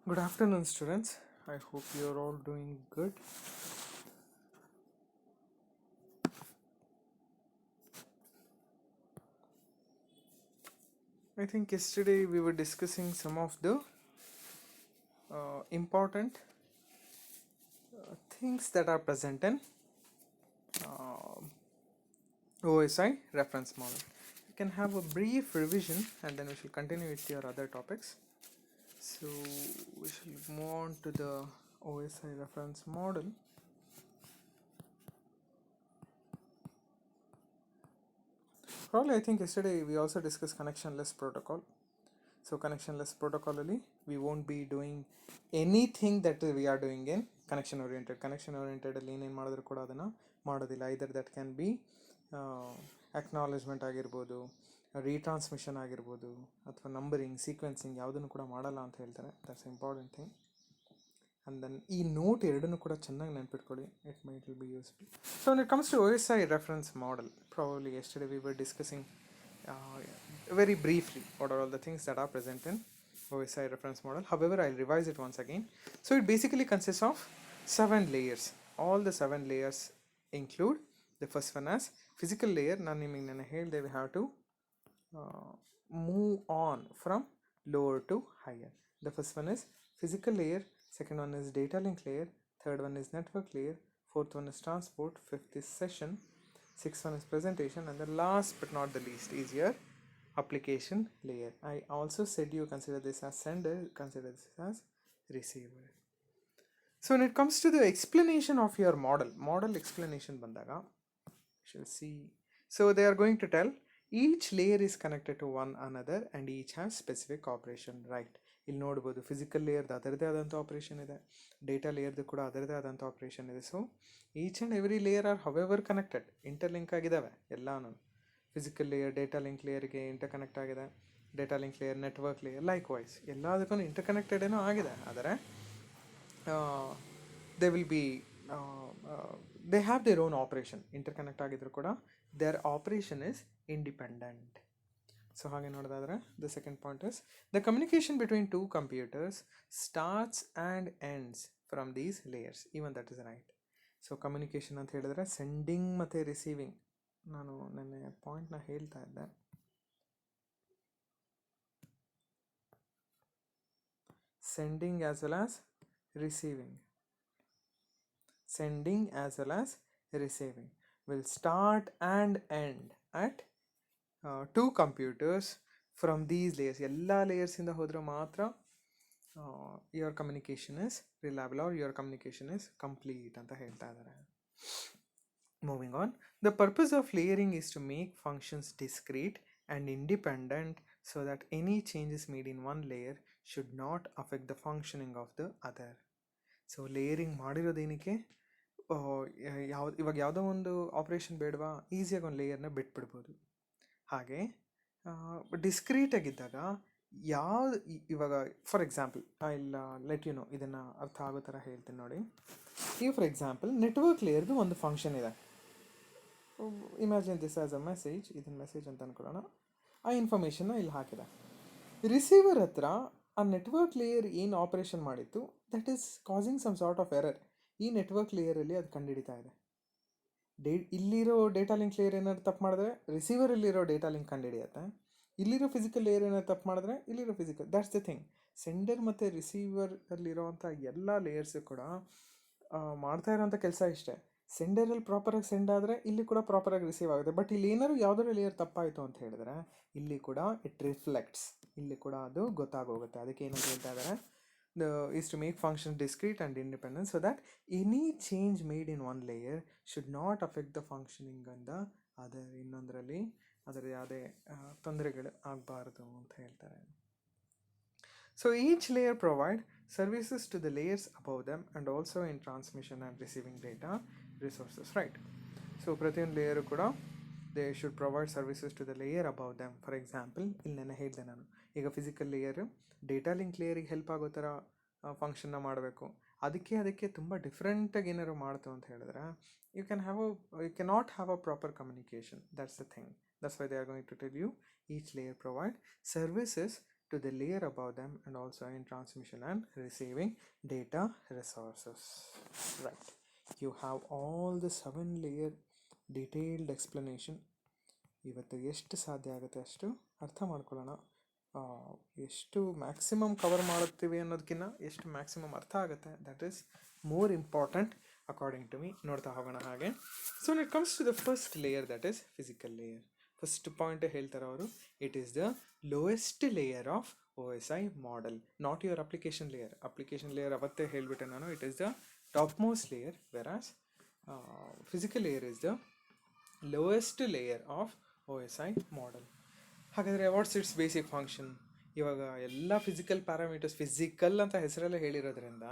Good afternoon, students. I hope you're all doing good. I think yesterday we were discussing some of the important things that are present in uh, OSI reference model. You can have a brief revision and then we shall continue with your other topics. So we shall move on to the OSI reference model. Probably I think yesterday we also discussed connectionless protocol. So connectionless protocol ಅಲ್ಲಿ we won't be doing anything that we are doing in connection oriented ಅಲ್ಲಿ ಏನೇನು ಮಾಡಿದ್ರು ಕೂಡ ಅದನ್ನು ಮಾಡೋದಿಲ್ಲ. ಐದರ್ that can be acknowledgement ಆಗಿರ್ಬೋದು, ರೀಟ್ರಾನ್ಸ್ಮಿಷನ್ ಆಗಿರ್ಬೋದು, ಅಥವಾ ನಂಬರಿಂಗ್ ಸೀಕ್ವೆನ್ಸಿಂಗ್ ಯಾವುದನ್ನು ಕೂಡ ಮಾಡಲ್ಲ ಅಂತ ಹೇಳ್ತಾರೆ. That's important thing. And then ಈ ನೋಟ್ ಎರಡನ್ನೂ ಕೂಡ ಚೆನ್ನಾಗಿ ನೆನ್ಪಿಟ್ಕೊಳ್ಳಿ. It will be useful. So when it comes to OSI reference model, probably yesterday we were discussing very briefly what are all the things that are present in OSI reference model. However, I'll revise it once again. So it basically consists of 7 layers. All the 7 layers include the first one as physical layer. We have to move on from lower to higher. The first one is physical layer, second one is data link layer, third one is network layer, fourth one is transport, fifth is session, sixth one is presentation, and the last but not the least is your application layer. I also said you consider this as sender, consider this as receiver. So when it comes to the explanation of your model explanation bandaga, shall see. So they are going to tell each layer is connected to one another and each has specific operation, right? ಇಲ್ಲಿ ನೋಡ್ಬೋದು physical ಲೇಯರ್ದು ಅದರದೇ ಆದಂಥ operation ಇದೆ, data ಲೇಯರ್ದು ಕೂಡ ಅದರದೇ ಆದಂಥ operation ಇದೆ. So each and every layer are however connected, interlink ಆಗಿದ್ದಾವೆ ಎಲ್ಲಾನು. ಫಿಸಿಕಲ್ ಲೇಯರ್ ಡೇಟಾ ಲಿಂಕ್ ಲೇಯರ್ಗೆ ಇಂಟರ್ ಕನೆಕ್ಟ್ ಆಗಿದೆ, data link layer network layer likewise ಎಲ್ಲದಕ್ಕೂ ಇಂಟರ್ ಕನೆಕ್ಟೆಡ್ ಏನೋ ಆಗಿದೆ. ಆದರೆ they will be they have their own operation. Interconnect ಆಗಿದ್ರು ಕೂಡ their operation is independent. So ಹಾಗೆ ನೋಡೋದಾದ್ರೆ the second point is the communication between two computers starts and ends from these layers, even that is right. So communication ಅಂತ ಹೇಳಿದ್ರೆ sending ಮತ್ತು receiving. ನಾನು ನೆನ್ನೆ ಪಾಯಿಂಟ್ನ ಹೇಳ್ತಾ ಇದ್ದೆ. Sending as well as receiving as well as receiving will start and end at two computers from these layers. ಎಲ್ಲ ಲೇಯರ್ಸಿಂದ ಹೋದರೆ ಮಾತ್ರ your communication is reliable or your communication is complete ಅಂತ ಹೇಳ್ತಾ ಇದ್ದಾರೆ. Moving on, the purpose of layering is to make functions discrete and independent so that any changes made in one layer should not affect the functioning of the other. So layering ಮಾಡಿರೋದೇನಕ್ಕೆ, ಇವಾಗ ಯಾವುದೋ ಒಂದು operation ಬೇಡವಾ, ಈಸಿಯಾಗಿ ಒಂದು ಲೇಯರ್ನ ಬಿಟ್ಬಿಡ್ಬೋದು. ಹಾಗೆ ಡಿಸ್ಕ್ರೀಟಾಗಿದ್ದಾಗ ಯಾವುದು, ಇವಾಗ for example I will let you know, ಇದನ್ನು ಅರ್ಥ ಆಗೋ ಥರ ಹೇಳ್ತೀನಿ ನೋಡಿ. ಈಗ ಫಾರ್ ಎಕ್ಸಾಂಪಲ್ ನೆಟ್ವರ್ಕ್ ಲೇಯರ್ದು ಒಂದು ಫಂಕ್ಷನ್ ಇದೆ. Imagine this as a message, ಇದನ್ನು ಮೆಸೇಜ್ ಅಂತ ಅಂದ್ಕೊಳ್ಳೋಣ. ಆ ಇನ್ಫಾರ್ಮೇಷನ್ನ ಇಲ್ಲಿ ಹಾಕಿದೆ. ರಿಸೀವರ್ ಹತ್ರ ಆ ನೆಟ್ವರ್ಕ್ ಲೇಯರ್ ಏನು ಆಪ್ರೇಷನ್ ಮಾಡಿತ್ತು, that is causing some sort of error. ಈ ನೆಟ್ವರ್ಕ್ ಲೇಯರಲ್ಲಿ ಅದು ಕಂಡುಹಿಡಿತಾ ಇದೆ. ಇಲ್ಲಿರೋ ಡೇಟಾ ಲಿಂಕ್ ಲೇಯರ್ ಏನಾದ್ರು ತಪ್ಪು ಮಾಡಿದ್ರೆ ರಿಸೀವರಲ್ಲಿರೋ ಡೇಟಾ ಲಿಂಕ್ ಕಂಡುಹಿಡಿಯುತ್ತೆ. ಇಲ್ಲಿರೋ ಫಿಸಿಕಲ್ ಲೇಯರ್ ಏನಾದ್ರು ತಪ್ಪು ಮಾಡಿದ್ರೆ ಇಲ್ಲಿರೋ physical. That's the thing. Sender ಮತ್ತು ರಿಸೀವರಲ್ಲಿರೋವಂಥ ಎಲ್ಲ ಲೇಯರ್ಸು ಕೂಡ ಮಾಡ್ತಾ ಇರೋವಂಥ ಕೆಲಸ ಇಷ್ಟೇ. ಸೆಂಡರಲ್ಲಿ ಪ್ರಾಪರಾಗಿ ಸೆಂಡ್ ಆದರೆ ಇಲ್ಲಿ ಕೂಡ ಪ್ರಾಪರಾಗಿ ರಿಸೀವ್ ಆಗುತ್ತೆ. ಬಟ್ ಇಲ್ಲಿ ಏನಾದ್ರು ಯಾವುದಾದ್ರು ಲೇಯರ್ ತಪ್ಪಾಯಿತು ಅಂತ ಹೇಳಿದ್ರೆ ಇಲ್ಲಿ ಕೂಡ ಇಟ್ ರಿಫ್ಲೆಕ್ಟ್ಸ್, ಇಲ್ಲಿ ಕೂಡ ಅದು ಗೊತ್ತಾಗೋಗುತ್ತೆ. ಅದಕ್ಕೆ ಏನಂತ ಹೇಳ್ತಾ ಇದ್ದಾರೆ, is to make functions discrete and independent so that any change made in one layer should not affect the functioning in the other. ಇನ್ನೊಂದರಲ್ಲಿ ಅದರ ಯಾವುದೇ ತೊಂದರೆಗಳು ಆಗಬಾರ್ದು ಅಂತ ಹೇಳ್ತಾರೆ. So each layer provide services to the layers above them and also in transmission and receiving data resources, right? So ಪ್ರತಿಯೊಂದು layer ಕೂಡ they should provide services to the layer above them. For example ಇಲ್ಲಿ ನಾನು ಹೇಳಿದೆ, ನಾನು ಈಗ physical layer data link ಲೇಯರಿಗೆ help ಆಗೋ ಥರ ಫಂಕ್ಷನ್ನ ಮಾಡಬೇಕು. ಅದಕ್ಕೆ ತುಂಬ ಡಿಫ್ರೆಂಟಾಗಿ ಏನಾದ್ರು ಮಾಡ್ತು ಅಂತ ಹೇಳಿದ್ರೆ you cannot have a proper communication. That's the thing. That's why they are going to tell you each layer provide services to the layer above them, and also in transmission and receiving data resources. Right, you have all the 7 layer detailed explanation. ಇವತ್ತು ಎಷ್ಟು ಸಾಧ್ಯ ಆಗುತ್ತೆ ಅಷ್ಟು ಅರ್ಥ ಮಾಡ್ಕೊಳ್ಳೋಣ. ಎಷ್ಟು maximum cover ಮಾಡುತ್ತೀವಿ ಅನ್ನೋದಕ್ಕಿಂತ ಎಷ್ಟು ಮ್ಯಾಕ್ಸಿಮಮ್ ಅರ್ಥ ಆಗುತ್ತೆ, that is more important according to me. ನೋಡ್ತಾ ಹೋಗೋಣ ಹಾಗೆ. So when it comes to the first layer, that is physical layer, first point ಹೇಳ್ತಾರೆ ಅವರು, it is the lowest layer of OSI model, not your application layer. Application layer ಅವತ್ತೇ ಹೇಳಿಬಿಟ್ಟೆ ನಾನು, it is the topmost layer, versus physical layer is the lowest layer of OSI model. ಹಾಗಾದರೆ what's its basic function? ಇವಾಗ ಎಲ್ಲ physical parameters, physical ಅಂತ ಹೆಸರಲ್ಲೇ ಹೇಳಿರೋದ್ರಿಂದ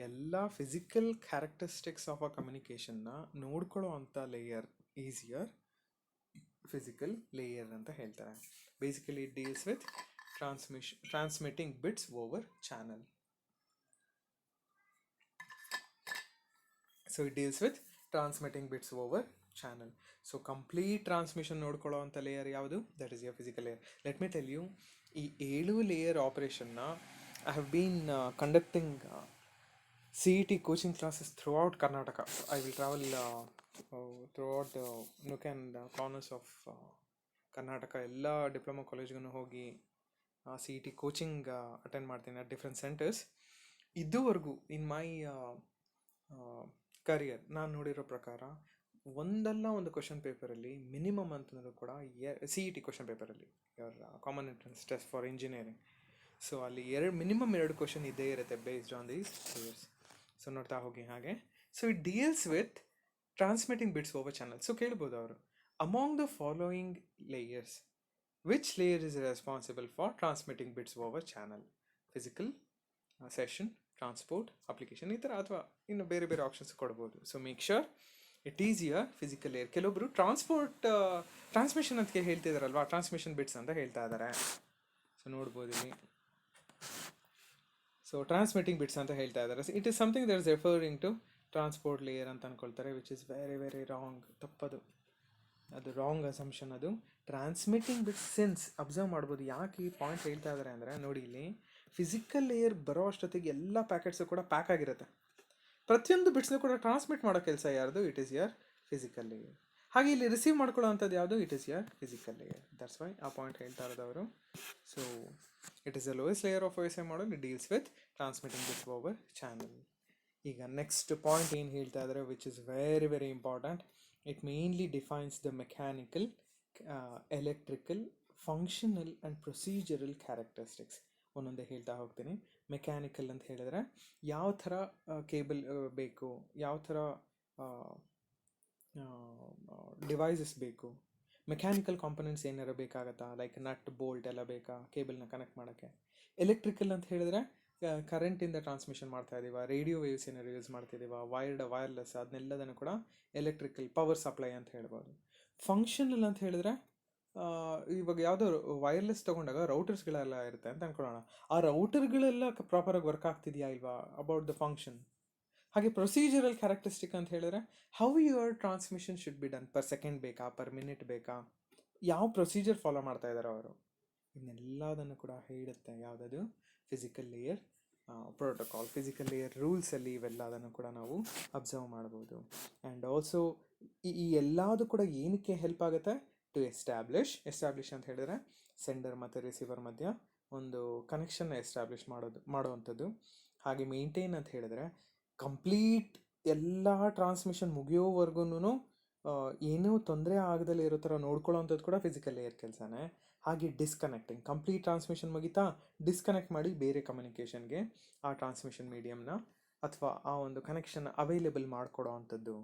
ಎಲ್ಲ ಫಿಸಿಕಲ್ ಕ್ಯಾರೆಕ್ಟರಿಸ್ಟಿಕ್ಸ್ ಆಫ್ ಅ ಕಮ್ಯುನಿಕೇಷನ್ನ ನೋಡ್ಕೊಳ್ಳೋ ಅಂಥ ಲೇಯರ್ ಈಸಿಯರ್ ಫಿಸಿಕಲ್ ಲೇಯರ್ ಅಂತ ಹೇಳ್ತಾರೆ. Basically it deals with transmitting bits over channel. So it deals with transmitting bits over channel. So complete transmission ನೋಡ್ಕೊಳ್ಳೋ ಅಂಥ ಲೇಯರ್ ಯಾವುದು? That is your physical layer. Let me tell you, ಈ 7 layer ಆಪರೇಷನ್ನ I have been conducting CET coaching classes throughout Karnataka. I will travel throughout the nook and corners of Karnataka. ಎಲ್ಲ diploma ಕಾಲೇಜ್ಗೂ ಹೋಗಿ CET coaching attend ಮಾಡ್ತೀನಿ at different centres. ಇದುವರೆಗೂ ಇನ್ my career ನಾನು ನೋಡಿರೋ ಪ್ರಕಾರ ಒಂದಲ್ಲ ಒಂದು ಕ್ವಶನ್ ಪೇಪರಲ್ಲಿ ಮಿನಿಮಮ್ ಅಂತಂದ್ರೂ ಕೂಡ CET ಕ್ವಶನ್ ಪೇಪರಲ್ಲಿ, your common entrance test for engineering, so ಅಲ್ಲಿ ಮಿನಿಮಮ್ 2 ಕ್ವಶನ್ ಇದ್ದೇ ಇರುತ್ತೆ based on these layers. So ನೋಡ್ತಾ ಹೋಗಿ ಹಾಗೆ. So it deals with transmitting bits over channel. So ಕೇಳ್ಬೋದು ಅವರು, among the following layers which layer is responsible for transmitting bits over channel? Physical, session, transport, application, ಈ ಥರ, ಅಥವಾ ಇನ್ನು ಬೇರೆ ಬೇರೆ ಆಪ್ಷನ್ಸ್ ಕೊಡ್ಬೋದು. So make sure it is your physical layer. ಕೆಲವೊಬ್ಬರು ಟ್ರಾನ್ಸ್ಮಿಷನ್ ಅಂತ ಹೇಳ್ತಿದಾರಲ್ವಾ, ಟ್ರಾನ್ಸ್ಮಿಷನ್ ಬಿಟ್ಸ್ ಅಂತ ಹೇಳ್ತಾ ಇದ್ದಾರೆ. ಸೊ ನೋಡ್ಬೋದು ಇಲ್ಲಿ, ಸೊ ಟ್ರಾನ್ಸ್ಮಿಟಿಂಗ್ ಬಿಟ್ಸ್ ಅಂತ ಹೇಳ್ತಾ ಇದ್ದಾರೆ. It is something that is referring to transport layer ಅಂತ ಅನ್ಕೊಳ್ತಾರೆ, which is very very wrong. ತಪ್ಪದು, ಅದು ರಾಂಗ್ ಅಸಂಪ್ಷನ್. ಅದು ಟ್ರಾನ್ಸ್ಮಿಟಿಂಗ್ ಬಿಟ್ಸ್ ಸಿನ್ಸ್ ಅಬ್ಸರ್ವ್ ಮಾಡ್ಬೋದು. ಯಾಕೆ ಈ ಪಾಯಿಂಟ್ ಹೇಳ್ತಾ ಇದ್ದಾರೆ ಅಂದರೆ, ನೋಡಿ ಇಲ್ಲಿ ಫಿಸಿಕಲ್ ಲೇಯರ್ ಬರೋ ಅಷ್ಟೊತ್ತಿಗೆ ಎಲ್ಲ ಪ್ಯಾಕೆಟ್ಸು ಕೂಡ ಪ್ಯಾಕ್ ಆಗಿರುತ್ತೆ. ಪ್ರತಿಯೊಂದು ಬಿಟ್ಸ್ನೂ ಕೂಡ ಟ್ರಾನ್ಸ್ಮಿಟ್ ಮಾಡೋ ಕೆಲಸ ಯಾರ್ದು? It is your physical layer. ಹಾಗೆ ಇಲ್ಲಿ ರಿಸೀವ್ ಮಾಡ್ಕೊಳ್ಳೋ ಅಂಥದ್ದು ಯಾವುದು? It is your physical layer. That's why ಆ ಪಾಯಿಂಟ್ ಹೇಳ್ತಾ ಇರೋದವರು. So it is the lowest layer of OSI model. It deals with transmitting bits over channel. ಈಗ ನೆಕ್ಸ್ಟ್ ಪಾಯಿಂಟ್ ಏನು ಹೇಳ್ತಾ ಇದ್ದಾರೆ, which is very very important. It mainly defines the mechanical, electrical, functional and procedural characteristics. ಒಂದೊಂದೇ ಹೇಳ್ತಾ ಹೋಗ್ತೀನಿ. Mechanical ಅಂತ ಹೇಳಿದ್ರೆ ಯಾವ ಥರ ಕೇಬಲ್ ಬೇಕು, ಯಾವ ಥರ ಡಿವೈಸಸ್ ಬೇಕು, ಮೆಕ್ಯಾನಿಕಲ್ ಕಾಂಪೊನೆಂಟ್ಸ್ ಏನಾರು ಬೇಕಾಗತ್ತಾ, ಲೈಕ್ ನಟ್ ಬೋಲ್ಟ್ ಎಲ್ಲ ಬೇಕಾ ಕೇಬಲ್ನ ಕನೆಕ್ಟ್ ಮಾಡೋಕ್ಕೆ. ಎಲೆಕ್ಟ್ರಿಕಲ್ ಅಂತ ಹೇಳಿದ್ರೆ ಕರೆಂಟಿಂದ ಟ್ರಾನ್ಸ್ಮಿಷನ್ ಮಾಡ್ತಾ ಇದ್ದೀವ, ರೇಡಿಯೋ ವೇವ್ಸ್ ಏನಾರು ಯೂಸ್ ಮಾಡ್ತಿದ್ದೀವ, ವೈರ್ಲೆಸ್, ಅದನ್ನೆಲ್ಲದನ್ನು ಕೂಡ ಎಲೆಕ್ಟ್ರಿಕಲ್ ಪವರ್ ಸಪ್ಲೈ ಅಂತ ಹೇಳ್ಬೋದು. ಫಂಕ್ಷನಲ್ ಅಂತ ಹೇಳಿದ್ರೆ ಇವಾಗ ಯಾವುದೋ ವೈರ್ಲೆಸ್ ತೊಗೊಂಡಾಗ ರೌಟರ್ಸ್ಗಳೆಲ್ಲ ಇರುತ್ತೆ ಅಂತ ಅಂದ್ಕೊಳ್ಳೋಣ, ಆ ರೌಟರ್ಗಳೆಲ್ಲ ಪ್ರಾಪರಾಗಿ ವರ್ಕ್ ಆಗ್ತಿದೆಯಾ ಇಲ್ವಾ, ಅಬೌಟ್ ದ ಫಂಕ್ಷನ್. ಹಾಗೆ ಪ್ರೊಸೀಜರಲ್ ಕ್ಯಾರೆಕ್ಟರಿಸ್ಟಿಕ್ ಅಂತ ಹೇಳಿದ್ರೆ how your transmission should be done, per second ಬೇಕಾ, ಪರ್ ಮಿನಿಟ್ ಬೇಕಾ, ಯಾವ ಪ್ರೊಸೀಜರ್ ಫಾಲೋ ಮಾಡ್ತಾ ಇದ್ದಾರೆ ಅವರು, ಇನ್ನೆಲ್ಲದನ್ನು ಕೂಡ ಹೇಳುತ್ತೆ ಯಾವುದದು physical layer protocol. Physical layer ರೂಲ್ಸಲ್ಲಿ ಇವೆಲ್ಲದನ್ನು ಕೂಡ ನಾವು ಅಬ್ಸರ್ವ್ ಮಾಡ್ಬೋದು. ಆ್ಯಂಡ್ ಆಲ್ಸೋ ಈ ಎಲ್ಲದು ಕೂಡ ಏನಕ್ಕೆ ಹೆಲ್ಪ್ ಆಗುತ್ತೆ? ಟು ಎಸ್ಟಾಬ್ಲಿಷ್ ಅಂತ ಹೇಳಿದ್ರೆ ಸೆಂಡರ್ ಮತ್ತು ರಿಸೀವರ್ ಮಧ್ಯ ಒಂದು ಕನೆಕ್ಷನ್ನ ಎಸ್ಟಾಬ್ಲಿಷ್ ಮಾಡೋವಂಥದ್ದು. ಹಾಗೆ ಮೇಂಟೈನ್ ಅಂತ ಹೇಳಿದ್ರೆ ಕಂಪ್ಲೀಟ್ ಎಲ್ಲ ಟ್ರಾನ್ಸ್ಮಿಷನ್ ಮುಗಿಯೋವರೆಗೂ ಏನೂ ತೊಂದರೆ ಆಗದಲ್ಲೇ ಇರೋ ಥರ ನೋಡ್ಕೊಳ್ಳೋವಂಥದ್ದು ಕೂಡ ಫಿಸಿಕಲ್ ಲೇಯರ್ ಕೆಲಸನೇ. ಹಾಗೆ ಡಿಸ್ಕನೆಕ್ಟಿಂಗ್, ಕಂಪ್ಲೀಟ್ ಟ್ರಾನ್ಸ್ಮಿಷನ್ ಮುಗಿತಾ ಡಿಸ್ಕನೆಕ್ಟ್ ಮಾಡಿ ಬೇರೆ ಕಮ್ಯುನಿಕೇಷನ್ಗೆ ಆ ಟ್ರಾನ್ಸ್ಮಿಷನ್ ಮೀಡಿಯಮ್ನ ಅಥವಾ ಆ ಒಂದು ಕನೆಕ್ಷನ್ ಅವೈಲೇಬಲ್ ಮಾಡಿಕೊಡೋ ಅಂಥದ್ದು.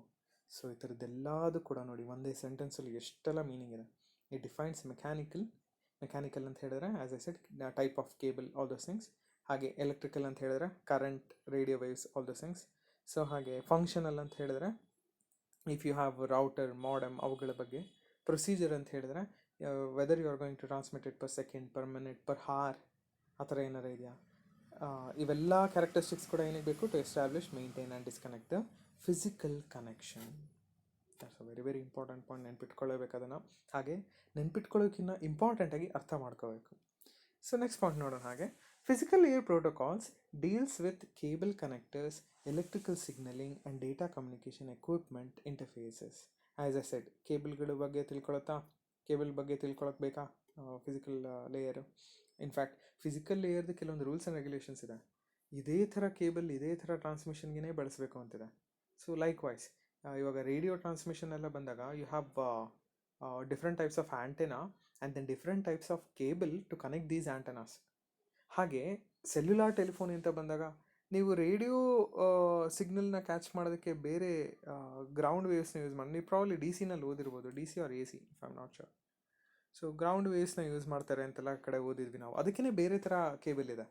ಸೊ ಈ ಥರದ್ದೆಲ್ಲದು ಕೂಡ ನೋಡಿ ಒಂದೇ ಸೆಂಟೆನ್ಸಲ್ಲಿ ಎಷ್ಟೆಲ್ಲ ಮೀನಿಂಗ್ ಇದೆ. ಇಟ್ ಡಿಫೈನ್ಸ್ ಮೆಕ್ಯಾನಿಕಲ್ ಅಂತ ಹೇಳಿದ್ರೆ as I said type of cable, all those things. ಹಾಗೆ ಎಲೆಕ್ಟ್ರಿಕಲ್ ಅಂತ ಹೇಳಿದ್ರೆ current, radio waves, all those things. So ಹಾಗೆ ಫಂಕ್ಷನಲ್ ಅಂತ ಹೇಳಿದ್ರೆ if you have router, modem, ಅವುಗಳ ಬಗ್ಗೆ. ಪ್ರೊಸೀಜರ್ ಅಂತ ಹೇಳಿದ್ರೆ whether you are going to transmit it per second, per minute, per hour, ಆ ಥರ ಏನಾರು ಇದೆಯಾ. ಇವೆಲ್ಲ ಕ್ಯಾರೆಕ್ಟರಿಸ್ಟಿಕ್ಸ್ ಕೂಡ ಏನಿಗೆ ಬೇಕು? To establish, maintain and disconnect the physical connection. That's a very very important point. ನೆನ್ಪಿಟ್ಕೊಳ್ಳೇಬೇಕು ಅದನ್ನು. ಹಾಗೆ ನೆನ್ಪಿಟ್ಕೊಳ್ಳೋಕ್ಕಿಂತ ಇಂಪಾರ್ಟೆಂಟಾಗಿ ಅರ್ಥ ಮಾಡ್ಕೋಬೇಕು. ಸೊ ನೆಕ್ಸ್ಟ್ ಪಾಯಿಂಟ್ ನೋಡೋಣ ಹಾಗೆ. Physical layer protocols deals with cable connectors, electrical signalling and data communication equipment interfaces. As a said, ಕೇಬಲ್ಗಳ ಬಗ್ಗೆ cable ಬಗ್ಗೆ ತಿಳ್ಕೊಳಕ್ಕೆ ಬೇಕಾ ಫಿಸಿಕಲ್ ಲೇಯರು? ಇನ್ಫ್ಯಾಕ್ಟ್ ಫಿಸಿಕಲ್ ಲೇಯರ್ದು ಕೆಲವೊಂದು ರೂಲ್ಸ್ ಆ್ಯಂಡ್ ರೆಗ್ಯುಲೇಷನ್ಸ್ ಇದೆ. ಇದೇ ಥರ ಕೇಬಲ್ ಇದೇ ಥರ ಟ್ರಾನ್ಸ್ಮಿಷನ್ಗೆ ಬಳಸಬೇಕು ಅಂತಿದೆ. ಸೊ ಲೈಕ್ ವೈಸ್ ಇವಾಗ ರೇಡಿಯೋ ಟ್ರಾನ್ಸ್ಮಿಷನ್ ಎಲ್ಲ ಬಂದಾಗ you have different types of antenna and then different types of cable to connect these antennas. ಹಾಗೆ ಸೆಲ್ಯುಲಾರ್ ಟೆಲಿಫೋನ್ ಅಂತ ಬಂದಾಗ ನೀವು ರೇಡಿಯೋ ಸಿಗ್ನಲ್ನ ಕ್ಯಾಚ್ ಮಾಡೋದಕ್ಕೆ ಬೇರೆ ಗ್ರೌಂಡ್ ವೇವ್ಸ್ನ ಯೂಸ್ ಮಾಡಿ, ನೀವು ಪ್ರಾಬ್ಲಿ ಡಿ ಸಿನಲ್ಲಿ ಓದಿರ್ಬೋದು, D C R A C if I am not sure. So ground ವೇವ್ಸ್ನ ಯೂಸ್ ಮಾಡ್ತಾರೆ ಅಂತೆಲ್ಲ ಕಡೆ ಓದಿದ್ವಿ ನಾವು, ಅದಕ್ಕೇ ಬೇರೆ ಥರ ಕೇಬಲ್ ಇದೆ.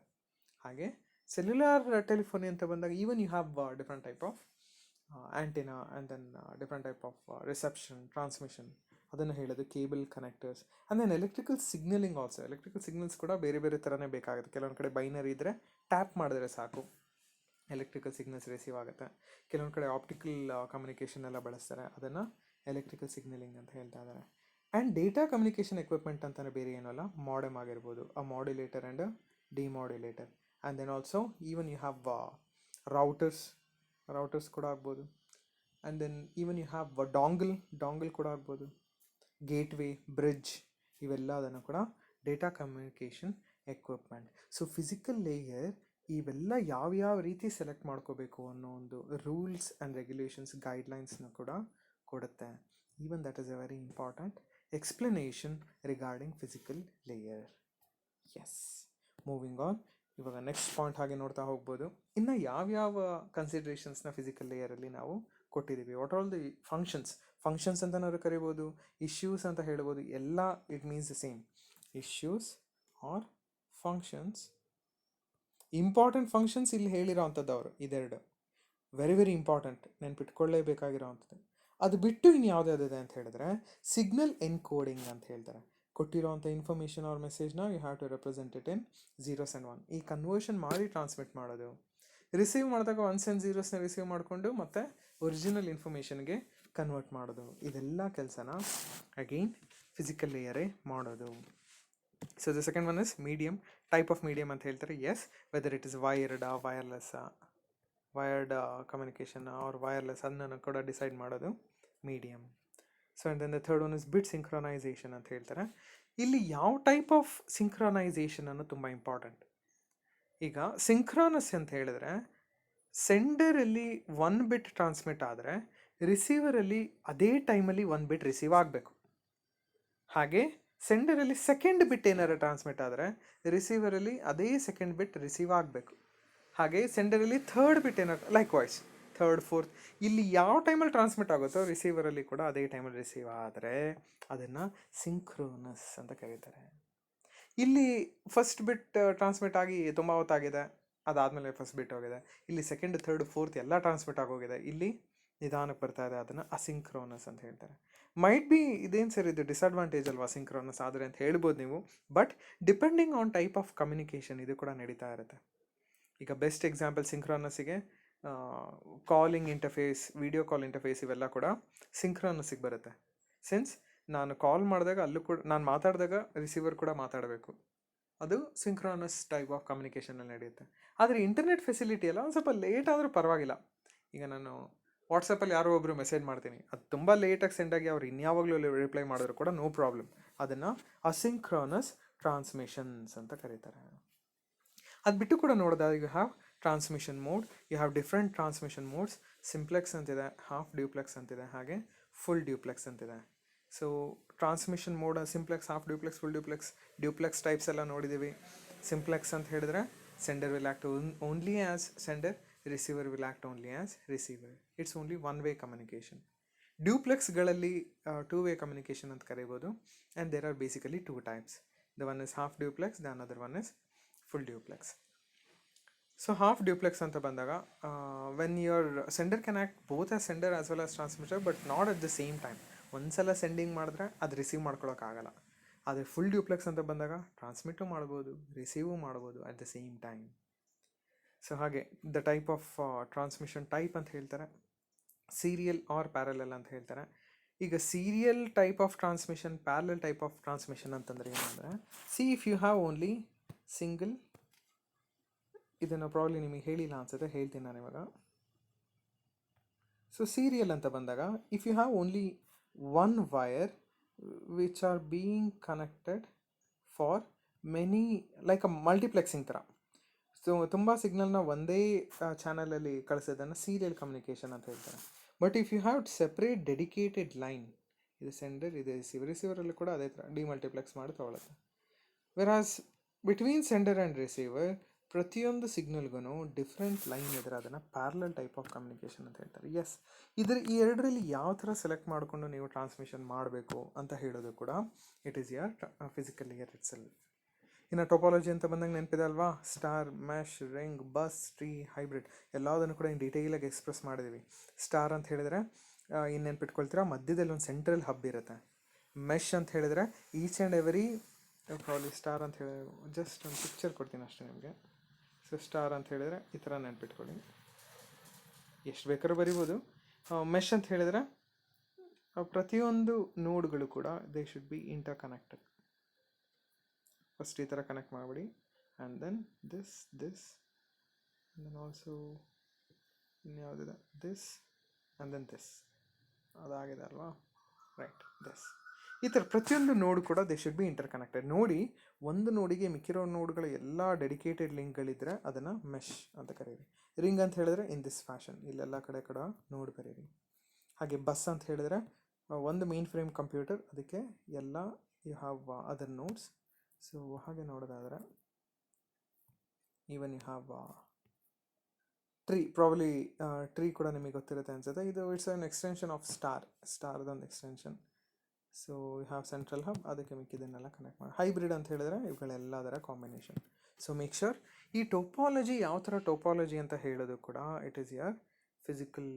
ಹಾಗೆ ಸೆಲ್ಯುಲಾರ್ ಟೆಲಿಫೋನಿ ಅಂತ ಬಂದಾಗ even you have different type of antenna and then different type of reception, transmission, ಅದನ್ನು ಹೇಳೋದು cable connectors. And then electrical signaling also. Electrical signals ಕೂಡ ಬೇರೆ ಬೇರೆ ಥರನೇ ಬೇಕಾಗುತ್ತೆ. ಕೆಲವೊಂದು ಕಡೆ ಬೈನರಿ ಇದ್ದರೆ ಟ್ಯಾಪ್ ಮಾಡಿದ್ರೆ ಸಾಕು ಎಲೆಕ್ಟ್ರಿಕಲ್ ಸಿಗ್ನಲ್ಸ್ ರಿಸೀವ್ ಆಗುತ್ತೆ. ಕೆಲವೊಂದು ಕಡೆ ಆಪ್ಟಿಕಲ್ ಕಮ್ಯುನಿಕೇಷನ್ ಎಲ್ಲ ಬಳಸ್ತಾರೆ, ಅದನ್ನು ಎಲೆಕ್ಟ್ರಿಕಲ್ ಸಿಗ್ನಲಿಂಗ್ ಅಂತ ಹೇಳ್ತಾ ಇದ್ದಾರೆ. ಆ್ಯಂಡ್ ಡೇಟಾ ಕಮ್ಯುನಿಕೇಷನ್ ಎಕ್ವಿಪ್ಮೆಂಟ್ ಅಂತಲೇ ಬೇರೆ ಏನಲ್ಲ, ಮಾಡೆಮ್ ಆಗಿರ್ಬೋದು, a modulator and demodulator. And then also even you have routers ಕೂಡ ಆಗ್ಬೋದು. And then even you have dongle ಕೂಡ ಆಗ್ಬೋದು, ಗೇಟ್ವೇ, ಬ್ರಿಡ್ಜ್, ಇವೆಲ್ಲ ಅದನ್ನು ಕೂಡ data communication equipment. So physical layer ಇವೆಲ್ಲ ಯಾವ್ಯಾವ ರೀತಿ ಸೆಲೆಕ್ಟ್ ಮಾಡ್ಕೋಬೇಕು ಅನ್ನೋ ಒಂದು ರೂಲ್ಸ್ ಆ್ಯಂಡ್ ರೆಗ್ಯುಲೇಷನ್ಸ್, ಗೈಡ್ಲೈನ್ಸ್ನ ಕೂಡ ಕೊಡುತ್ತೆ. Even that is a very important explanation regarding physical layer. Yes, moving on. ಇವಾಗ ನೆಕ್ಸ್ಟ್ ಪಾಯಿಂಟ್ ಹಾಗೆ ನೋಡ್ತಾ ಹೋಗ್ಬೋದು. ಇನ್ನು ಯಾವ್ಯಾವ ಕನ್ಸಿಡ್ರೇಷನ್ಸ್ನ ಫಿಸಿಕಲ್ ಲೇಯರಲ್ಲಿ ನಾವು ಕೊಟ್ಟಿದ್ದೀವಿ, ವಾಟ್ ಆಲ್ ದಿ ಫಂಕ್ಷನ್ಸ್ ಅಂತ ನಾವು ಕರಿಬೋದು, ಇಶ್ಯೂಸ್ ಅಂತ ಹೇಳ್ಬೋದು, ಎಲ್ಲ it means the same. Issues are functions. Important functions ಇಲ್ಲಿ ಹೇಳಿರೋ ಅಂಥದ್ದು ಅವರು ಇದೆರಡು ವೆರಿ ವೆರಿ ಇಂಪಾರ್ಟೆಂಟ್, ನೆನ್ಪಿಟ್ಕೊಳ್ಳೇಬೇಕಾಗಿರೋ ಅಂಥದ್ದು. ಅದು ಬಿಟ್ಟು ಇನ್ನು ಯಾವುದ್ಯಾವುದಿದೆ ಅಂತ ಹೇಳಿದ್ರೆ ಸಿಗ್ನಲ್ ಎನ್ಕೋಡಿಂಗ್ ಅಂತ ಹೇಳ್ತಾರೆ. ಕೊಟ್ಟಿರೋವಂಥ ಇನ್ಫಾರ್ಮೇಷನ್ ಅವ್ರ ಮೆಸೇಜ್ನ you have to represent it in zeros and one. ಈ ಕನ್ವರ್ಷನ್ ಮಾಡಿ ಟ್ರಾನ್ಸ್ಮಿಟ್ ಮಾಡೋದು. ರಿಸೀವ್ ಮಾಡಿದಾಗ ಒನ್ಸ್ ಆ್ಯಂಡ್ ಝೀರೋಸ್ನ ರಿಸೀವ್ ಮಾಡಿಕೊಂಡು ಮತ್ತೆ ಒರಿಜಿನಲ್ ಇನ್ಫಾರ್ಮೇಷನ್ಗೆ ಕನ್ವರ್ಟ್ ಮಾಡೋದು, ಇದೆಲ್ಲ ಕೆಲಸನ ಅಗೈನ್ ಫಿಸಿಕಲ್ ಲೇಯರೇ ಮಾಡೋದು. So the second one is medium, type of medium ಅಂತ ಹೇಳ್ತಾರೆ. Yes, whether it is wired communication or wireless, ಅದನ್ನು ಕೂಡ ಡಿಸೈಡ್ ಮಾಡೋದು medium. So and then the third one is bit synchronization ಅಂತ ಹೇಳ್ತಾರೆ. ಇಲ್ಲಿ ಯಾವ ಟೈಪ್ ಆಫ್ ಸಿಂಕ್ರೊನೈಸೇಷನ್ ಅನ್ನೋ ತುಂಬ ಇಂಪಾರ್ಟೆಂಟ್. ಈಗ ಸಿಂಕ್ರಾನಸ್ ಅಂತ ಹೇಳಿದ್ರೆ ಸೆಂಡರಲ್ಲಿ 1 ಬಿಟ್ ಟ್ರಾನ್ಸ್ಮಿಟ್ ಆದರೆ ರಿಸೀವರಲ್ಲಿ ಅದೇ ಟೈಮಲ್ಲಿ 1 ಬಿಟ್ ರಿಸೀವ್ ಆಗಬೇಕು. ಹಾಗೆ ಸೆಂಡರಲ್ಲಿ ಸೆಕೆಂಡ್ ಬಿಟ್ ಏನಾರು ಟ್ರಾನ್ಸ್ಮಿಟ್ ಆದರೆ ರಿಸೀವರಲ್ಲಿ ಅದೇ ಸೆಕೆಂಡ್ ಬಿಟ್ ರಿಸೀವ್ ಆಗಬೇಕು. ಹಾಗೆ ಸೆಂಡರಲ್ಲಿ ಥರ್ಡ್ ಬಿಟ್ ಏನಾರು ಲೈಕ್ ವಾಯ್ಸ್ ಥರ್ಡ್, ಫೋರ್ತ್, ಇಲ್ಲಿ ಯಾವ ಟೈಮಲ್ಲಿ ಟ್ರಾನ್ಸ್ಮಿಟ್ ಆಗುತ್ತೋ ರಿಸೀವರಲ್ಲಿ ಕೂಡ ಅದೇ ಟೈಮಲ್ಲಿ ರಿಸೀವ್ ಆದರೆ ಅದನ್ನು ಸಿಂಕ್ರೋನಸ್ ಅಂತ ಕರೀತಾರೆ. ಇಲ್ಲಿ ಫಸ್ಟ್ ಬಿಟ್ ಟ್ರಾನ್ಸ್ಮಿಟ್ ಆಗಿ ತುಂಬ ಹೊತ್ತಾಗಿದೆ, ಅದಾದಮೇಲೆ ಫಸ್ಟ್ ಬಿಟ್ ಹೋಗಿದೆ. ಇಲ್ಲಿ ಸೆಕೆಂಡ್, ಥರ್ಡ್, ಫೋರ್ತ್ ಎಲ್ಲ ಟ್ರಾನ್ಸ್ಮಿಟ್ ಆಗೋಗಿದೆ, ಇಲ್ಲಿ ನಿಧಾನಕ್ಕೆ ಬರ್ತಾ ಇದೆ, ಅದನ್ನು ಅಸಿಂಕ್ರೋನಸ್ ಅಂತ ಹೇಳ್ತಾರೆ. ಮೈಟ್ ಬಿ ಇದೇನು ಸರ್ ಇದು ಡಿಸ್ಅಡ್ವಾಂಟೇಜ್ ಅಲ್ವಾ ಸಿಂಕ್ರೋನಸ್ ಆದರೆ ಅಂತ ಹೇಳ್ಬೋದು ನೀವು, but depending on type of communication ಇದು ಕೂಡ ನಡೀತಾ ಇರುತ್ತೆ. ಈಗ ಬೆಸ್ಟ್ ಎಕ್ಸಾಂಪಲ್ ಸಿಂಕ್ರೋನಸ್ಸಿಗೆ calling interface, video call interface ಇವೆಲ್ಲ ಕೂಡ ಸಿಂಕ್ರೋನಸ್ಸಿಗೆ ಬರುತ್ತೆ. ಸಿನ್ಸ್ ನಾನು ಕಾಲ್ ಮಾಡಿದಾಗ ಅಲ್ಲೂ ಕೂಡ ನಾನು ಮಾತಾಡಿದಾಗ ರಿಸೀವರ್ ಕೂಡ ಮಾತಾಡಬೇಕು, ಅದು ಸಿಂಕ್ರೋನಸ್ ಟೈಪ್ ಆಫ್ ಕಮ್ಯುನಿಕೇಷನಲ್ಲಿ ನಡೆಯುತ್ತೆ. ಆದರೆ ಇಂಟರ್ನೆಟ್ ಫೆಸಿಲಿಟಿ ಎಲ್ಲ ಒಂದು ಸ್ವಲ್ಪ ಲೇಟ್ ಆದರೂ ಪರವಾಗಿಲ್ಲ. ಈಗ ನಾನು ವಾಟ್ಸಪ್ಪಲ್ಲಿ ಯಾರೋ ಒಬ್ಬರು ಮೆಸೇಜ್ ಮಾಡ್ತೀನಿ, ಅದು ತುಂಬ ಲೇಟಾಗಿ ಸೆಂಡ್ ಆಗಿ ಅವ್ರು ಇನ್ಯಾವಾಗಲೂ ರಿಪ್ಲೈ ಮಾಡಿದ್ರು ಕೂಡ ನೋ ಪ್ರಾಬ್ಲಮ್, ಅದನ್ನು ಅಸಿಂಕ್ರೋನಸ್ ಟ್ರಾನ್ಸ್ಮಿಷನ್ಸ್ ಅಂತ ಕರೀತಾರೆ. ಅದು ಬಿಟ್ಟು ಕೂಡ ನೋಡಿದಾಗ you have transmission mode, you have different transmission modes. Simplex ಅಂತಿದೆ, ಹಾಫ್ ಡ್ಯೂಪ್ಲೆಕ್ಸ್ ಅಂತಿದೆ, ಹಾಗೆ ಫುಲ್ ಡ್ಯೂಪ್ಲೆಕ್ಸ್ ಅಂತಿದೆ. So transmission mode simplex, half duplex, full duplex types ಎಲ್ಲ ನೋಡಿದ್ದೀವಿ. ಸಿಂಪ್ಲೆಕ್ಸ್ ಅಂತ ಹೇಳಿದ್ರೆ sender will act only as sender, receiver will act only as receiver. It's only one way communication. ಡ್ಯೂಪ್ಲೆಕ್ಸ್ಗಳಲ್ಲಿ 2 way communication ಅಂತ ಕರೀಬೋದು. And there are basically 2 types. The one is half duplex, the another one is full duplex. So half duplex ಅಂತ ಬಂದಾಗ when your sender can act both as sender as well as transmitter, but not at the same time. ಒಂದ್ಸಲ sending ಮಾಡಿದ್ರೆ ಅದು receive ಮಾಡ್ಕೊಳಕ್ಕಾಗಲ್ಲ. ಆದರೆ full duplex ಅಂತ ಬಂದಾಗ ಟ್ರಾನ್ಸ್ಮಿಟು ಮಾಡ್ಬೋದು, receive ಮಾಡ್ಬೋದು at the same time. So ಹಾಗೆ the type of transmission type ಅಂತ ಹೇಳ್ತಾರೆ, ಸೀರಿಯಲ್ ಆರ್ ಪ್ಯಾರಲಲ್ ಅಂತ ಹೇಳ್ತಾರೆ. ಈಗ serial type of transmission, parallel type of transmission ಅಂತಂದರೆ ಏನಂದರೆ, see if you have only single, ಇದನ್ನು ಪ್ರಾಬ್ಲಿ ನಿಮಗೆ ಹೇಳಿಲ್ಲ ಅನ್ಸುತ್ತೆ, ಹೇಳ್ತೀನಿ ನಾನು ಇವಾಗ. ಸೊ ಸೀರಿಯಲ್ ಅಂತ ಬಂದಾಗ if you have only one wire which are being connected for many, like a multiplexing ಥರ. ಸೊ ತುಂಬ ಸಿಗ್ನಲ್ನ ಒಂದೇ ಚಾನಲಲ್ಲಿ ಕಳಿಸೋದನ್ನು ಸೀರಿಯಲ್ ಕಮ್ಯುನಿಕೇಷನ್ ಅಂತ ಹೇಳ್ತಾರೆ. But if you have separate dedicated line, ಇದು ಸೆಂಡರ್, ಇದು ರಿಸೀವರಲ್ಲಿ ಕೂಡ ಅದೇ ಥರ ಡಿಮಲ್ಟಿಪ್ಲೆಕ್ಸ್ ಮಾಡಿ ತೊಗೊಳುತ್ತೆ. Whereas between sender and receiver ಪ್ರತಿಯೊಂದು ಸಿಗ್ನಲ್ಗೂ ಡಿಫ್ರೆಂಟ್ ಲೈನ್ ಇದ್ರೆ ಅದನ್ನು ಪ್ಯಾರಲಲ್ ಟೈಪ್ ಆಫ್ ಕಮ್ಯುನಿಕೇಷನ್ ಅಂತ ಹೇಳ್ತಾರೆ. ಎಸ್, ಈ ಎರಡರಲ್ಲಿ ಯಾವ ಥರ ಸೆಲೆಕ್ಟ್ ಮಾಡಿಕೊಂಡು ನೀವು ಟ್ರಾನ್ಸ್ಮಿಷನ್ ಮಾಡಬೇಕು ಅಂತ ಹೇಳೋದು ಕೂಡ it is your physical layer itself. ಇನ್ನು ಟೋಪಾಲಜಿ ಅಂತ ಬಂದಂಗೆ ನೆನಪಿದೆ ಅಲ್ವಾ, star, mesh, ring, bus, tree, hybrid ಎಲ್ಲದನ್ನು ಕೂಡ ಇನ್ನು ಡೀಟೇಲಾಗಿ ಎಕ್ಸ್ಪ್ರೆಸ್ ಮಾಡಿದ್ದೀವಿ. ಸ್ಟಾರ್ ಅಂತ ಹೇಳಿದರೆ ಇನ್ನು ನೆನ್ಪಿಟ್ಕೊಳ್ತೀರಾ, ಮಧ್ಯದಲ್ಲಿ ಒಂದು ಸೆಂಟ್ರಲ್ ಹಬ್ ಇರುತ್ತೆ. ಮೆಶ್ ಅಂತ ಹೇಳಿದರೆ each and every, probably star ಅಂತ ಹೇಳಿ ಜಸ್ಟ್ ಒಂದು ಪಿಕ್ಚರ್ ಕೊಡ್ತೀನಿ ಅಷ್ಟೇ ನಿಮಗೆ. ಸೊ ಸ್ಟಾರ್ ಅಂತ ಹೇಳಿದರೆ ಈ ಥರ ನೆನ್ಪಿಟ್ಕೊಳ್ಳಿ, ಎಷ್ಟು ಬೇಕಾದ್ರೂ ಬರಿಬೋದು. ಮೆಶ್ ಅಂತ ಹೇಳಿದರೆ ಪ್ರತಿಯೊಂದು ನೋಡ್ಗಳು ಕೂಡ they should be interconnected. First ಈ ಥರ ಕನೆಕ್ಟ್ ಮಾಡಿಬಿಡಿ, and then this and then also ಇನ್ಯಾವುದಿದೆ, ದಿಸ್ ಆ್ಯಂಡ್ ದೆನ್ ದಿಸ್, ಅದಾಗಿದೆ ಅಲ್ವಾ, ರೈಟ್. ದಿಸ್ ಈ ಥರ ಪ್ರತಿಯೊಂದು ನೋಡ್ ಕೂಡ they should be interconnected. ನೋಡಿ, ಒಂದು ನೋಡಿಗೆ ಮಿಕ್ಕಿರೋ ನೋಡ್ಗಳು ಎಲ್ಲ ಡೆಡಿಕೇಟೆಡ್ ಲಿಂಕ್ಗಳಿದ್ದರೆ ಅದನ್ನು ಮೆಶ್ ಅಂತ ಕರೀರಿ. ರಿಂಗ್ ಅಂತ ಹೇಳಿದ್ರೆ ಇನ್ ದಿಸ್ ಫ್ಯಾಷನ್, ಇಲ್ಲೆಲ್ಲ ಕಡೆ ನೋಡ್ ಬರೀರಿ. ಹಾಗೆ ಬಸ್ ಅಂತ ಹೇಳಿದ್ರೆ ಒಂದು ಮೇನ್ ಫ್ರೇಮ್ ಕಂಪ್ಯೂಟರ್, ಅದಕ್ಕೆ ಎಲ್ಲ you have other nodes. So ಹಾಗೆ ನೋಡೋದಾದರೆ even you have tree, probably tree ಕೂಡ ನಿಮಗೆ ಗೊತ್ತಿರುತ್ತೆ ಅನ್ಸುತ್ತೆ. ಇದು ಇಟ್ಸ್ ಅನ್ ಎಕ್ಸ್ಟೆನ್ಷನ್ ಆಫ್ ಸ್ಟಾರ್ದೊಂದು extension. So you have central hub, ಅದಕ್ಕೆ ಮಿಕ್ಕಿದ್ದನ್ನೆಲ್ಲ ಕನೆಕ್ಟ್ ಮಾಡಿ. ಹೈಬ್ರಿಡ್ ಅಂತ ಹೇಳಿದ್ರೆ ಇವುಗಳೆಲ್ಲದರ ಕಾಂಬಿನೇಷನ್. ಸೊ ಮೇಕ್ ಶ್ಯೂರ್ ಈ ಟೋಪಾಲಜಿ ಯಾವ ಥರ ಟೋಪಾಲಜಿ ಅಂತ ಹೇಳೋದು ಕೂಡ it is your physical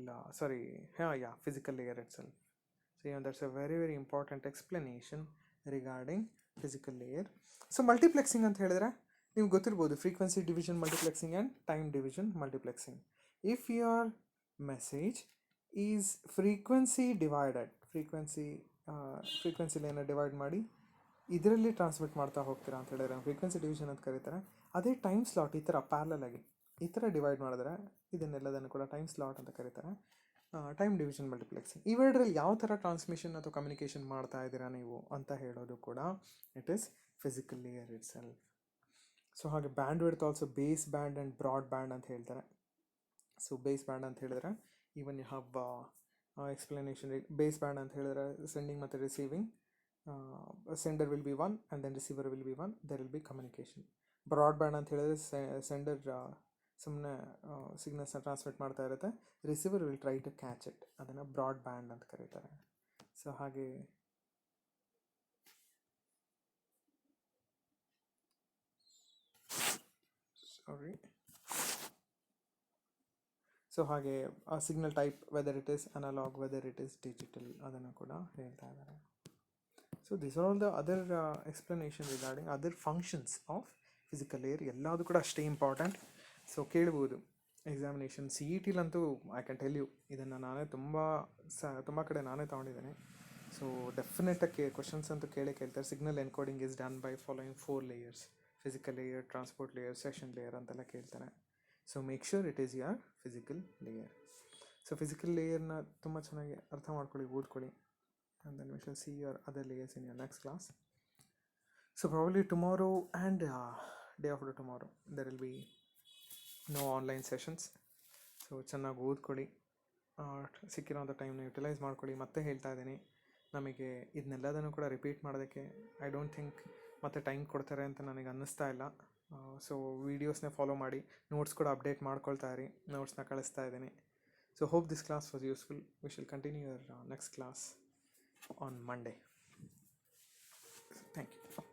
layer itself. So that's a very very important explanation regarding physical layer. So multiplexing ಅಂತ ಹೇಳಿದ್ರೆ ನಿಮ್ಗೆ ಗೊತ್ತಿರ್ಬೋದು, frequency division multiplexing and time division multiplexing. If your message is frequency divided, frequency line divide ಮಾಡಿ ಇದರಲ್ಲಿ transmit ಮಾಡ್ತಾ ಹೋಗ್ತೀರಾ ಅಂತ ಹೇಳಿದ್ರೆ ಫ್ರೀಕ್ವೆನ್ಸಿ ಡಿವಿಷನ್ ಅಂತ ಕರೀತಾರೆ. ಅದೇ ಟೈಮ್ ಸ್ಲಾಟ್ ಈ ಥರ ಪ್ಯಾರಲಲ್ ಆಗಿ ಈ ಥರ ಡಿವೈಡ್ ಮಾಡಿದ್ರೆ ಇದನ್ನೆಲ್ಲದನ್ನು ಕೂಡ ಟೈಮ್ ಸ್ಲಾಟ್ ಅಂತ ಕರೀತಾರೆ, ಟೈಮ್ ಡಿವಿಷನ್ ಮಲ್ಟಿಪ್ಲೆಕ್ಸಿಂಗ್. ಇವೆರಡರಲ್ಲಿ ಯಾವ ಥರ ಟ್ರಾನ್ಸ್ಮಿಷನ್ ಅಥವಾ ಕಮ್ಯುನಿಕೇಷನ್ ಮಾಡ್ತಾ ಇದ್ದೀರಾ ನೀವು ಅಂತ ಹೇಳೋದು ಕೂಡ it is physical layer itself. So ಹಾಗೆ bandwidth also baseband and broadband ಅಂತ ಹೇಳ್ತಾರೆ. ಸೊ ಬೇಸ್ ಬ್ಯಾಂಡ್ ಅಂತ ಹೇಳಿದ್ರೆ even you have explanation. Baseband ಅಂತ ಹೇಳಿದ್ರೆ ಸೆಂಡಿಂಗ್ ಮತ್ತು receiving, sender will be one and then receiver will be one, there will be communication. Broadband ಅಂತ ಹೇಳಿದ್ರೆ sender ಸುಮ್ಮನೆ ಸಿಗ್ನಲ್ಸ್ನ ಟ್ರಾನ್ಸ್ಮಿಟ್ ಮಾಡ್ತಾ ಇರುತ್ತೆ, receiver will try to catch it, ಅದನ್ನು ಬ್ರಾಡ್ ಬ್ಯಾಂಡ್ ಅಂತ ಕರೀತಾರೆ. ಸೊ ಹಾಗೆ signal type, whether it is analog, whether it is digital, ಅದನ್ನು ಕೂಡ ಹೇಳ್ತಾ ಇದ್ದಾರೆ. So this are all the other explanation regarding other functions of physical layer. ಎಲ್ಲದೂ ಕೂಡ ಅಷ್ಟೇ ಇಂಪಾರ್ಟೆಂಟ್. ಸೊ ಕೇಳ್ಬೋದು ಎಕ್ಸಾಮಿನೇಷನ್, ಸಿ ಇ ಟಿಲಂತೂ ಐ ಕ್ಯಾನ್ ಟೆಲ್ ಯು, ಇದನ್ನು ನಾನೇ ತುಂಬ ಕಡೆ ನಾನೇ ತೊಗೊಂಡಿದ್ದೇನೆ. ಸೊ ಡೆಫಿನೆಟಾಗಿ ಕ್ವಶನ್ಸ್ ಅಂತೂ ಕೇಳ್ತಾರೆ. Signal encoding is done by following 4 layers, physical layer, transport layer, session layer ಅಂತೆಲ್ಲ ಕೇಳ್ತಾರೆ. So make sure it is your physical layer. So physical ಲೇಯರ್ನ ತುಂಬ ಚೆನ್ನಾಗಿ ಅರ್ಥ ಮಾಡ್ಕೊಳ್ಳಿ, ಓದ್ಕೊಳ್ಳಿ. And then we shall see your other layers in your next class. So probably tomorrow and day after tomorrow there will be no online sessions. So ಚೆನ್ನಾಗಿ ಓದ್ಕೊಳ್ಳಿ, ಸಿಕ್ಕಿರೋಂಥ ಟೈಮ್ನ utilise ಮಾಡ್ಕೊಳ್ಳಿ. ಮತ್ತೆ ಹೇಳ್ತಾ ಇದ್ದೀನಿ, ನಮಗೆ ಇದನ್ನೆಲ್ಲದನ್ನು ಕೂಡ ರಿಪೀಟ್ ಮಾಡೋದಕ್ಕೆ ಐ ಡೋಂಟ್ ಥಿಂಕ್ ಮತ್ತೆ ಟೈಮ್ ಕೊಡ್ತಾರೆ ಅಂತ ನನಗೆ ಅನ್ನಿಸ್ತಾ ಇಲ್ಲ. ಸೊ ವೀಡಿಯೋಸ್ನೇ ಫಾಲೋ ಮಾಡಿ, ನೋಟ್ಸ್ ಕೂಡ ಅಪ್ಡೇಟ್ ಮಾಡ್ಕೊಳ್ತಾ ಇರಿ, ನೋಟ್ಸ್ನ ಕಳಿಸ್ತಾ ಇದ್ದೀನಿ. So hope this class was useful. We shall continue your next class on Monday. Thank you.